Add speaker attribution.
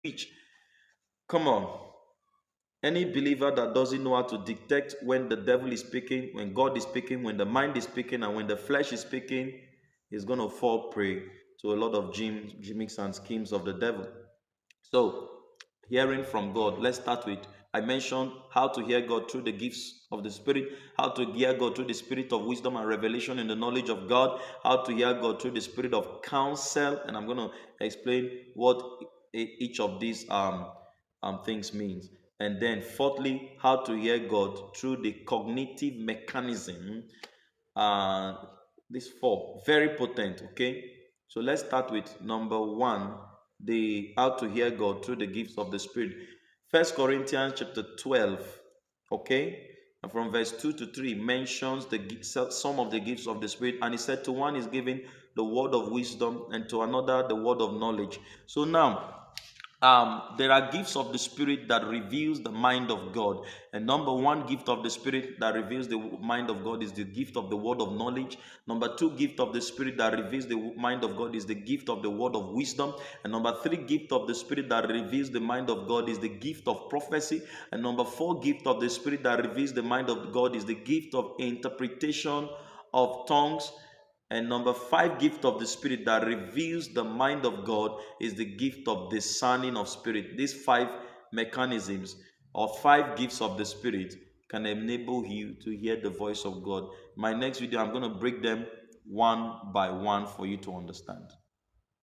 Speaker 1: Which, come on. Any believer that doesn't know how to detect when the devil is speaking, when God is speaking, when the mind is speaking, and when the flesh is speaking, is going to fall prey to a lot of gimmicks and schemes of the devil. So, hearing from God, let's start with, I mentioned how to hear God through the gifts of the Spirit, how to hear God through the spirit of wisdom and revelation in the knowledge of God, how to hear God through the spirit of counsel, and I'm going to explain what each of these things means. And then, fourthly, how to hear God through the cognitive mechanism. Uh, these four, very potent, okay? So let's start with number one, the how to hear God through the gifts of the Spirit. First Corinthians chapter 12, okay? And from verse 2 to 3 mentions some of the gifts of the Spirit. And he said, to one is given the word of wisdom, and to another the word of knowledge. So now, there are gifts of the Spirit that reveals the mind of God. And number one gift of the Spirit that reveals the mind of God is the gift of the word of knowledge. Number two gift of the Spirit that reveals the mind of God is the gift of the word of wisdom. And number three gift of the Spirit that reveals the mind of God is the gift of prophecy. And number four gift of the Spirit that reveals the mind of God is the gift of interpretation of tongues. And number five gift of the Spirit that reveals the mind of God is the gift of discerning of spirit. These five mechanisms or five gifts of the Spirit can enable you to hear the voice of God. My next video, I'm going to break them one by one for you to understand.